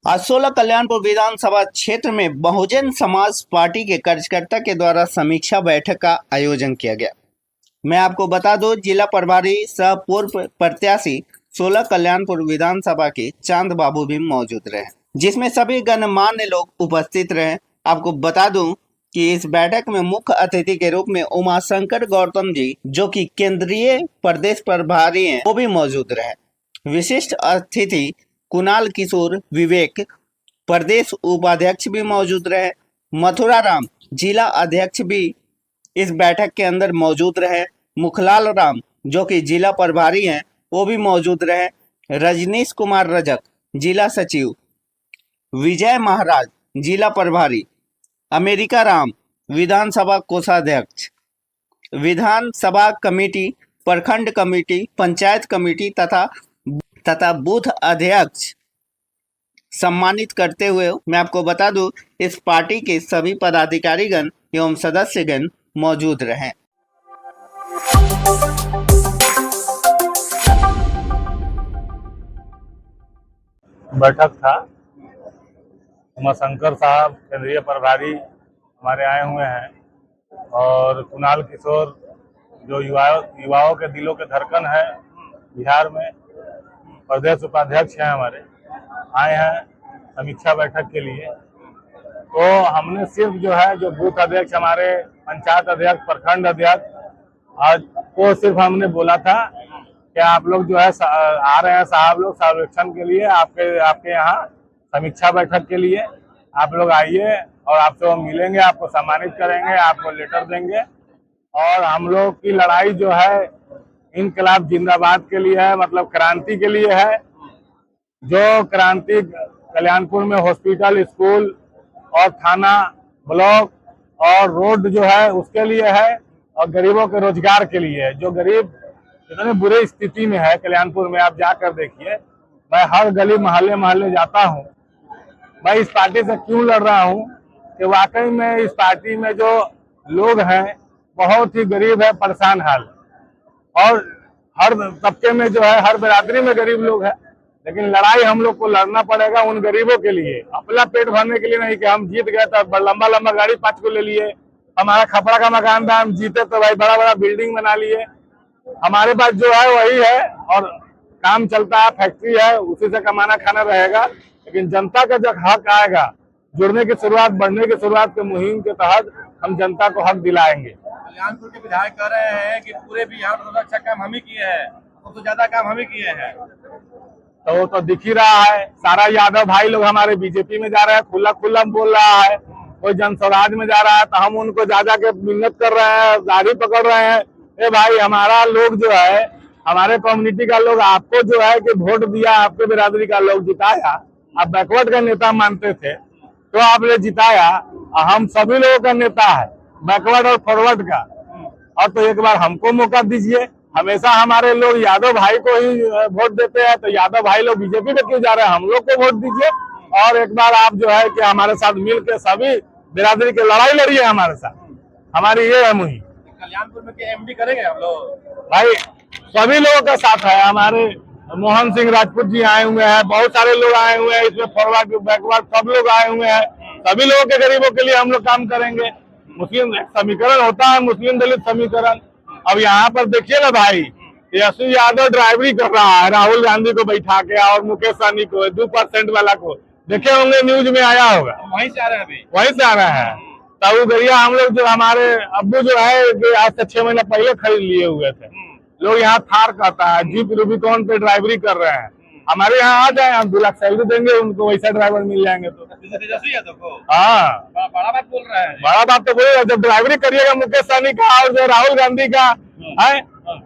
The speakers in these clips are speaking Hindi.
आज 16 कल्याणपुर विधानसभा क्षेत्र में बहुजन समाज पार्टी के कार्यकर्ता के द्वारा समीक्षा बैठक का आयोजन किया गया। मैं आपको बता दूं, जिला प्रभारी सह पूर्व प्रत्याशी 16 कल्याणपुर विधानसभा के चांद बाबू भी मौजूद रहे, जिसमें सभी गणमान्य लोग उपस्थित रहे। आपको बता दूं कि इस बैठक में मुख्य अतिथि के रूप में उमाशंकर गौतम जी, जो कि केंद्रीय प्रदेश प्रभारी हैं, वो भी मौजूद रहे। विशिष्ट अतिथि कुणाल किशोर विवेक प्रदेश उपाध्यक्ष भी मौजूद रहे। मथुरा राम जिला अध्यक्ष भी इस बैठक के अंदर मौजूद रहे। मुखलाल राम जो कि जिला प्रभारी हैं, वो भी मौजूद रहे। रजनीश कुमार रजक जिला सचिव, विजय महाराज जिला प्रभारी, अमेरिका राम विधानसभा कोषाध्यक्ष, विधानसभा कमेटी, प्रखंड कमेटी, पंचायत कमेटी तथा बूथ अध्यक्ष सम्मानित करते हुए मैं आपको बता दूं, इस पार्टी के सभी पदाधिकारीगण एवं सदस्यगण मौजूद रहे। बैठक था। उमाशंकर साहब केंद्रीय प्रभारी हमारे आए हुए हैं और कुणाल किशोर जो युवाओं के दिलों के धड़कन है बिहार में, प्रदेश उपाध्यक्ष हैं हमारे, आए हैं समीक्षा बैठक के लिए। तो हमने सिर्फ जो बूथ अध्यक्ष, हमारे पंचायत अध्यक्ष, प्रखंड अध्यक्ष, आज को सिर्फ हमने बोला था कि आप लोग आ रहे हैं साहब लोग सर्वेक्षण के लिए, आपके यहाँ समीक्षा बैठक के लिए आप लोग आइए और आपसे हम मिलेंगे, आपको सम्मानित करेंगे, आपको लेटर देंगे। और हम लोग की लड़ाई इनकलाब जिंदाबाद के लिए है, मतलब क्रांति के लिए है। जो क्रांति कल्याणपुर में हॉस्पिटल, स्कूल और थाना, ब्लॉक और रोड उसके लिए है, और गरीबों के रोजगार के लिए है। जो गरीब इतने बुरे स्थिति में है कल्याणपुर में, आप जाकर देखिए। मैं हर गली मोहल्ले जाता हूँ। मैं इस पार्टी से क्यों लड़ रहा हूँ कि वाकई में इस पार्टी में जो लोग हैं बहुत ही गरीब है, परेशान हाल, और हर तबके में हर बिरादरी में गरीब लोग हैं। लेकिन लड़ाई हम लोग को लड़ना पड़ेगा उन गरीबों के लिए, अपना पेट भरने के लिए नहीं कि हम जीत गए तो लंबा गाड़ी 5 को ले लिए, हमारा खपड़ा का मकान था, हम जीते तो भाई बड़ा बिल्डिंग बना लिए। हमारे पास वही है और काम चलता है, फैक्ट्री है, उसी से कमाना खाना रहेगा। लेकिन जनता का जब हक आएगा, जुड़ने की शुरुआत, बढ़ने की शुरुआत के मुहिम के तहत हम जनता को हक दिलाएंगे। कल्याणपुर के विधायक कह रहे हैं कि पूरे बिहार में सबसे अच्छा काम हम ही किए हैं, सबसे ज्यादा काम हम ही किए हैं। तो वो तो दिख ही रहा है। सारा यादव भाई लोग हमारे बीजेपी में जा रहे हैं, खुला बोल रहा है। कोई जन स्वराज में जा रहा है तो हम उनको जा के मिन्नत कर रहे हैं, दाढ़ी पकड़ रहे हैं। ए भाई, हमारा लोग हमारे कम्युनिटी का लोग आपको कि वोट दिया, आपके बिरादरी का लोग जिताया, आप बैकवर्ड का नेता मानते थे तो आपने जिताया। हम सभी लोगों का नेता है, बैकवर्ड और फॉरवर्ड का। और तो एक बार हमको मौका दीजिए। हमेशा हमारे लोग यादव भाई को ही वोट देते हैं, तो यादव भाई लोग बीजेपी में क्यों जा रहे हैं? हम लोग को वोट दीजिए और एक बार आप कि हमारे साथ मिल के सभी बिरादरी की लड़ाई लड़िए हमारे साथ। हमारी ये है मुहिम। कल्याणपुर में एमडी करेंगे हम लोग भाई, सभी लोगों का साथ है। हमारे मोहन सिंह राजपूत जी आए हुए हैं, बहुत सारे लोग आए हुए हैं, इसमें फॉरवर्ड बैकवर्ड सब लोग आए हुए हैं। सभी लोगों के गरीबों के लिए हम लोग काम करेंगे। मुस्लिम समीकरण होता है, मुस्लिम दलित समीकरण। अब यहाँ पर देखिए ना भाई, यशु यादव ड्राइवरी कर रहा है राहुल गांधी को बैठा के, और मुकेश सहनी को, 2% वाला को देखे होंगे, न्यूज में आया होगा। वहीं से आ रहे हैं, अभी वहीं से आ रहे हैं। तब गरिया हम लोग हमारे अब्बू आज से 6 महीने पहले खरीद लिए हुए थे। लोग यहाँ थार कहता है, जीप रूबिकॉन पे ड्राइवरी कर रहे हैं। हमारे यहाँ आ जाए, हम 2 लाख सैलरी देंगे उनको, वैसा ड्राइवर मिल जाएंगे। तो तेजस्वी यादव को हाँ, बड़ा बात बोल रहे हैं। बड़ा बात तो बोलिएगा। जब ड्राइवरी करिएगा मुकेश सहनी का और राहुल गांधी का है,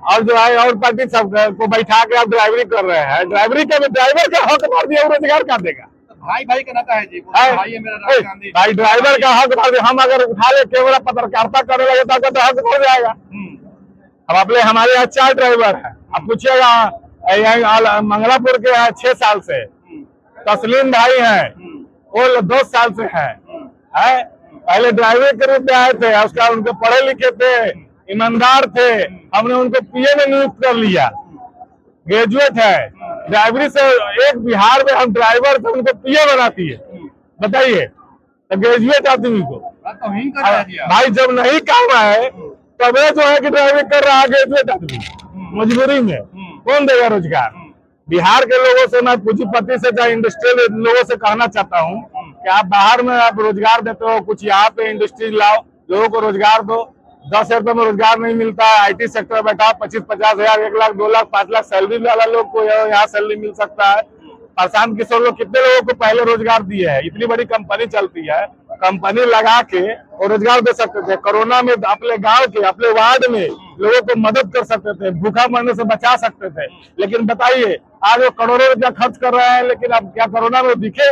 और और पार्टी सब को बैठा के आप ड्राइवरी कर रहे हैं। ड्राइवरी का ड्राइवर का हक मार दिया, रोजगार का देगा। भाई का नाता है जी, भाई है मेरा राहुल गांधी। भाई ड्राइवर का हक मार दिया। हम अगर उठा ले कैमरा पत्रकारिता करने लगे तो हक बढ़ जाएगा। हम हमारे यहाँ 4 ड्राइवर है। आप पूछिएगा मंगलापुर के हैं 6 साल से, तस्लीम भाई हैं, वो 2 साल से हैं। पहले ड्राइवर के रूप में आए थे, उसका उनके पढ़े लिखे थे, ईमानदार थे, हमने उनको पीए में नियुक्त कर लिया, ग्रेजुएट है। ड्राइवरी से एक बिहार में हम ड्राइवर थे उनको पीए बनाती है, बताइए, तो ग्रेजुएट आदमी को तौहीन कर रहा है जी आप। भाई जब नहीं काम आए तब ये जो है कि ड्राइविंग कर रहा है ग्रेजुएट आदमी मजबूरी में, कौन देगा रोजगार? बिहार के लोगों से मैं पूंजीपति से चाहे इंडस्ट्रियल लोगों से कहना चाहता हूँ कि आप बाहर में आप रोजगार देते हो, कुछ यहाँ पे इंडस्ट्री लाओ, लोगों को रोजगार दो। 10 रुपए में रोजगार नहीं मिलता है, IT सेक्टर में बैठा 25-50 हजार, 1 लाख 2 लाख 5 लाख सैलरी वाला लोग को यहाँ सैलरी मिल सकता है। प्रशांत किशोर लोग कितने लोगों को पहले रोजगार दिए है, इतनी बड़ी कंपनी चलती है, कंपनी लगा के और रोजगार दे सकते थे। कोरोना में अपने गांव के अपने वार्ड में लोगों को मदद कर सकते थे, भूखा मरने से बचा सकते थे। लेकिन बताइए आज वो करोड़ों रुपया खर्च कर रहे हैं, लेकिन अब क्या कोरोना में दिखे?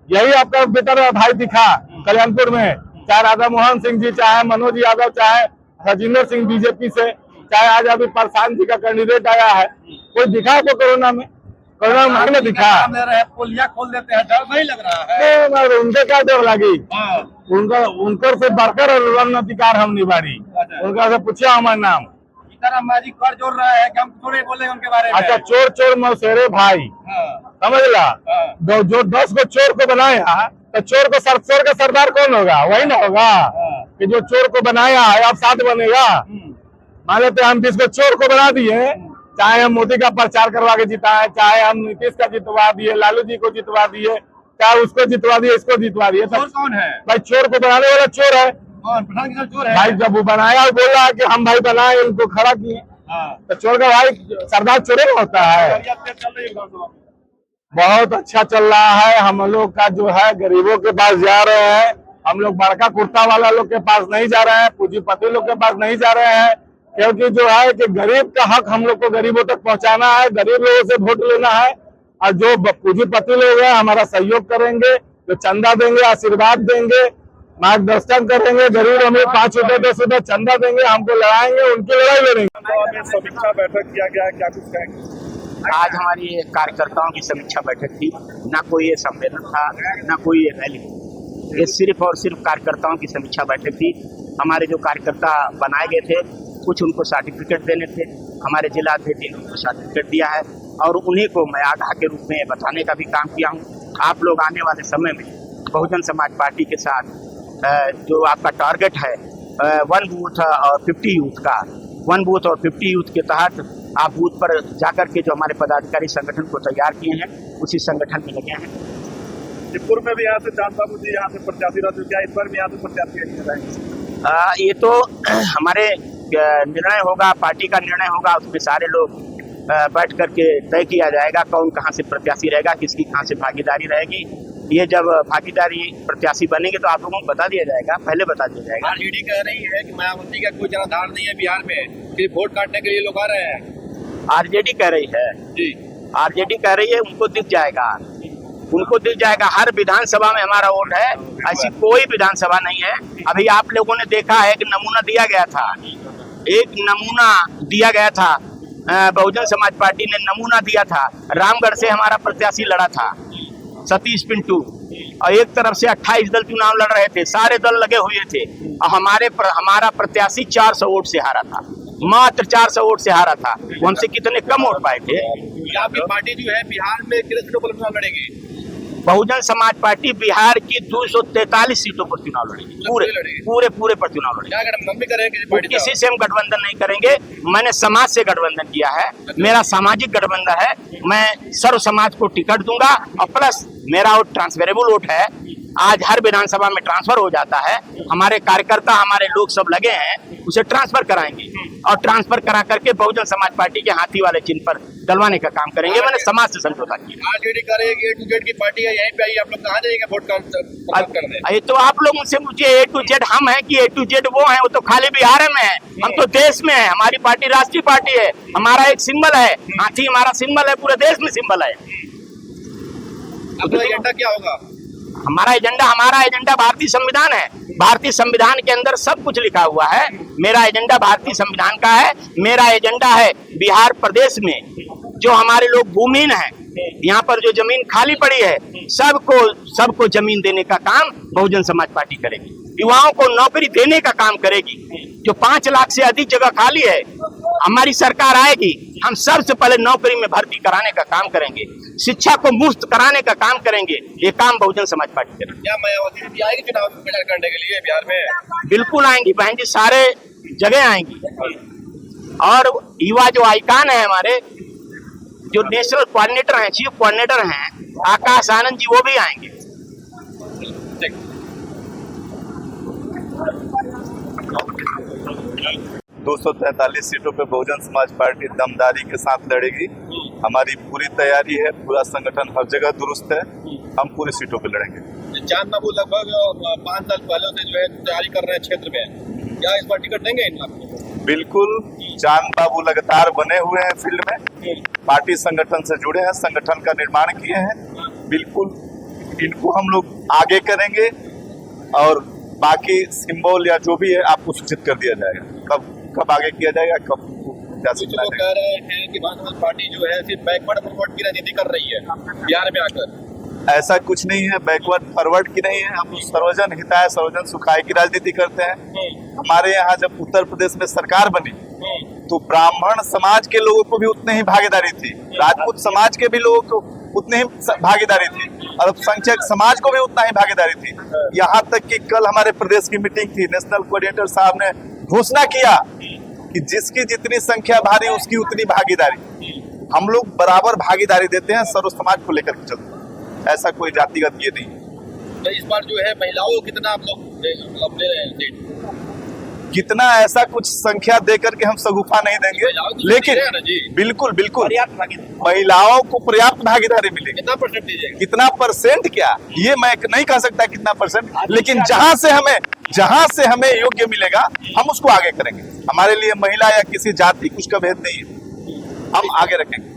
यही आपका बेटा भाई दिखा कल्याणपुर में, चाहे राधा मोहन सिंह जी, चाहे मनोज यादव, चाहे राजेंद्र सिंह बीजेपी से, चाहे आज अभी प्रशांत जी का कैंडिडेट आया है, कोई दिखा को कोरोना में? कोरोना में नहीं दिखा। पुलिया खोल देते हैं, डर नहीं लग रहा है? मगर उनके क्या डर लगी? उनकर से बढ़कर रणनीतिकार हम निभारी, उनका से पूछा हमारा नाम। हमारी कर जोड़ रहा है कि हम थोड़े बोले उनके बारे में। अच्छा, चोर चोर मौसेरे भाई, समझ ला, जो 10 को चोर को बनाया तो चोर का सरदार कौन होगा? वही ना होगा कि जो चोर को बनाया है अब साथ बनेगा। मान लेते हम जिसको चोर को बना दिए, चाहे हम मोदी का प्रचार करवा के जिताए, चाहे हम नीतीश का जितवा दिए, लालू जी को जितवा दिए, चाहे उसको जितवा दिए, इसको जितवा दिए, चोर कौन है भाई? चोर को बनाने वाला चोर है। कौन? प्रशांत किशोर चोर है भाई जब वो बनाया बोल रहा है कि हम भाई बनाए, उनको खड़ा किए, तो चोर का भाई सरदार चोर होता है। बहुत अच्छा चल रहा है। हम लोग का जो है गरीबों के पास जा रहे हैं, हम लोग बड़का कुर्ता वाला लोग के पास नहीं जा रहे हैं, पूंजीपति लोग के पास नहीं जा रहे हैं, क्योंकि जो है कि गरीब का हक हम लोग को गरीबों तक पहुंचाना है, गरीब लोगों से वोट लेना है। और जो पूंजीपति लोग हैं हमारा सहयोग करेंगे, जो चंदा देंगे, आशीर्वाद देंगे, मार्गदर्शन करेंगे, गरीब हमें 5 रुपए 10 रुपए चंदा देंगे, हमको लड़ाएंगे, उनकी लड़ाई लड़ेंगे। समीक्षा बैठक किया गया है, क्या कुछ कहेंगे? आज हमारी कार्यकर्ताओं की समीक्षा बैठक थी। ना कोई ये सम्मेलन था, ना कोई ये रैली, ये सिर्फ और सिर्फ कार्यकर्ताओं की समीक्षा बैठक थी। हमारे जो कार्यकर्ता बनाए गए थे, कुछ उनको सर्टिफिकेट देने थे, हमारे जिला अध्यक्ष ने उनको सर्टिफिकेट दिया है और उन्हीं को मैं आगाह के रूप में बताने का भी काम किया हूँ। आप लोग आने वाले समय में बहुजन समाज पार्टी के साथ जो आपका टारगेट है 1 बूथ और 50 यूथ का, 1 बूथ और 50 यूथ के तहत आप बूथ पर जाकर के जो हमारे पदाधिकारी संगठन को तैयार किए हैं, उसी संगठन में लगे हैं। पूर्व में भी यहाँ से चांद बाबू जी यहाँ से प्रत्याशी रह चुके हैं, इस बार भी यहाँ से प्रत्याशी ये तो हमारे निर्णय होगा, पार्टी का निर्णय होगा, उसमें सारे लोग बैठ करके तय किया जाएगा कौन कहाँ से प्रत्याशी रहेगा, किसकी कहाँ से भागीदारी रहेगी। ये जब भागीदारी प्रत्याशी बनेंगे तो आप लोगों को बता दिया जाएगा, पहले बता दिया जाएगा। आरजेडी कह रही है कि मायावती का कोई जनाधार नहीं है बिहार में, कि वोट काटने के लिए लोग आ रहे हैं। आरजेडी कह रही है जी, आरजेडी कह रही है, उनको दिख जाएगा, उनको दिख जाएगा। हर विधानसभा में हमारा वोट है, ऐसी कोई विधानसभा नहीं है। अभी आप लोगों ने देखा है कि नमूना दिया गया था, एक नमूना दिया गया था, बहुजन समाज पार्टी ने नमूना दिया था। रामगढ़ से हमारा प्रत्याशी लड़ा था सतीश पिंटू, और एक तरफ से 28 दल चुनाव लड़ रहे थे, सारे दल लगे हुए थे, और हमारा प्रत्याशी 400 वोट से हारा था, मात्र 400 वोट से हारा था। वो हमसे कितने कम वोट पाए थे। आपकी पार्टी जो है बिहार में कितने सीटों पर चुनाव लड़ेगी? बहुजन समाज पार्टी बिहार की 243 सीटों पर चुनाव लड़ेगी, पूरे पर चुनाव लड़ेगी। क्या गठबंधन भी करेंगे? किसी से हम गठबंधन नहीं करेंगे। मैंने समाज से गठबंधन किया है, मेरा सामाजिक गठबंधन है, मैं सर्व समाज को टिकट दूंगा, और प्लस मेरा वोट ट्रांसफरेबल वोट है। आज हर विधानसभा में ट्रांसफर हो जाता है, हमारे कार्यकर्ता हमारे लोग सब लगे हैं, उसे ट्रांसफर कराएंगे और ट्रांसफर करा करके बहुजन समाज पार्टी के हाथी वाले चिन्ह पर डलवाने का काम करेंगे। मैंने समाज से समझौता किया। आरजेडी करेगी, A to Z की पार्टी है, यहीं पे आई, आप लोग कहाँ जाएंगे वोट करने? ये तो आप लोग मुझसे पूछिए, A to Z हम है कि A to Z वो है? वो तो खाली बिहार में है, हम तो देश में है। हमारी पार्टी राष्ट्रीय पार्टी है, हमारा एक सिंबल है, हाथी हमारा सिंबल है, पूरे देश में सिंबल है। अपना एजेंडा क्या होगा? हमारा एजेंडा भारतीय संविधान है। भारतीय संविधान के अंदर सब कुछ लिखा हुआ है। मेरा एजेंडा भारतीय संविधान का है। मेरा एजेंडा है बिहार प्रदेश में जो हमारे लोग भूमिहीन हैं, यहाँ पर जो जमीन खाली पड़ी है, सबको जमीन देने का काम बहुजन समाज पार्टी करेगी। युवाओं को नौकरी देने का काम करेगी। जो 5 लाख से अधिक जगह खाली है, हमारी सरकार आएगी, हम सबसे पहले नौकरी में भर्ती कराने का काम करेंगे, शिक्षा को मुफ्त कराने का काम करेंगे। ये काम बहुजन समाज पार्टी करेगी। क्या मायावती भी आएगी चुनाव प्रचार करने के लिए बिहार में? बिल्कुल आएंगी बहन जी, सारे जगह आएंगी। और युवा जो आइकान है हमारे, जो नेशनल कोऑर्डिनेटर हैं, चीफ कोऑर्डिनेटर हैं आकाश आनंद जी, वो भी आएंगे। 243 सीटों पे बहुजन समाज पार्टी दमदारी के साथ लड़ेगी। हमारी पूरी तैयारी है, पूरा संगठन हर जगह दुरुस्त है, हम पूरी सीटों पे लड़ेंगे। चांद बाबू लगभग 5 साल पहले से जो है तैयारी कर रहे हैं क्षेत्र में, क्या इस बार टिकट देंगे इन आपको? बिल्कुल, चांद बाबू लगातार बने हुए हैं फील्ड में, पार्टी संगठन से जुड़े हैं, संगठन का निर्माण किए हैं। बिल्कुल इनको हम लोग आगे करेंगे और बाकी सिंबल या जो भी है आपको सूचित कर दिया जाएगा। कब आगे किया जाएगा, कब क्या सूचना कह रहे हैं कि भाजपा पार्टी जो है सिर्फ बैकवर्ड फॉरवर्ड की राजनीति कर रही है बिहार में आकर। ऐसा कुछ नहीं है, बैकवर्ड फॉरवर्ड की नहीं है। हम सर्वजन हिताय सर्वजन सुखाय की राजनीति करते हैं। हमारे यहाँ जब उत्तर प्रदेश में सरकार बनी तो ब्राह्मण समाज के लोगों को भी उतने ही भागीदारी थी, राजपूत समाज के भी लोगों को उतनी ही भागीदारी थी, अल्पसंख्यक समाज को भी उतना ही भागीदारी थी। यहाँ तक कि कल हमारे प्रदेश की मीटिंग थी, नेशनल कोऑर्डिनेटर साहब ने घोषणा किया कि जिसकी जितनी संख्या भारी उसकी उतनी भागीदारी। हम लोग बराबर भागीदारी देते हैं, सर्व समाज को लेकर के चलते हैं, ऐसा कोई जातिगत ये नहीं। तो इस बार जो है महिलाओं को कितना आप लोग दे रहे हैं सीट? कितना, ऐसा कुछ संख्या दे करके हम सगुफा नहीं देंगे, लेकिन बिल्कुल बिल्कुल महिलाओं को पर्याप्त भागीदारी मिलेगी। कितना परसेंट दीजिएगा? कितना परसेंट क्या, ये मैं नहीं कह सकता कितना परसेंट, लेकिन जहां से हमें योग्य मिलेगा हम उसको आगे करेंगे। हमारे लिए महिला या किसी जाति कुछ का भेद नहीं है, हम आगे रखेंगे।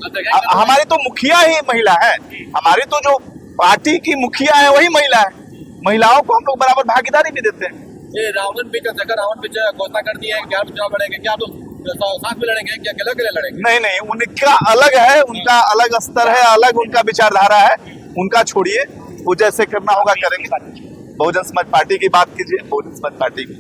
हमारी तो मुखिया ही महिला है, हमारी तो जो पार्टी की मुखिया है वही महिला है। महिलाओं को हम लोग बराबर भागीदारी भी देते हैं। ये रावण भी घोषणा कर दी है कि आप चुनाव लड़ेंगे, क्या आप लोग साथ में लड़ेंगे, क्या अकेले लड़ेंगे? नहीं, उनका अलग है, उनका अलग स्तर है, अलग उनका विचारधारा है, उनका छोड़िए, वो जैसे करना होगा करेंगे। बहुजन समाज पार्टी की बात कीजिए, बहुजन समाज पार्टी की।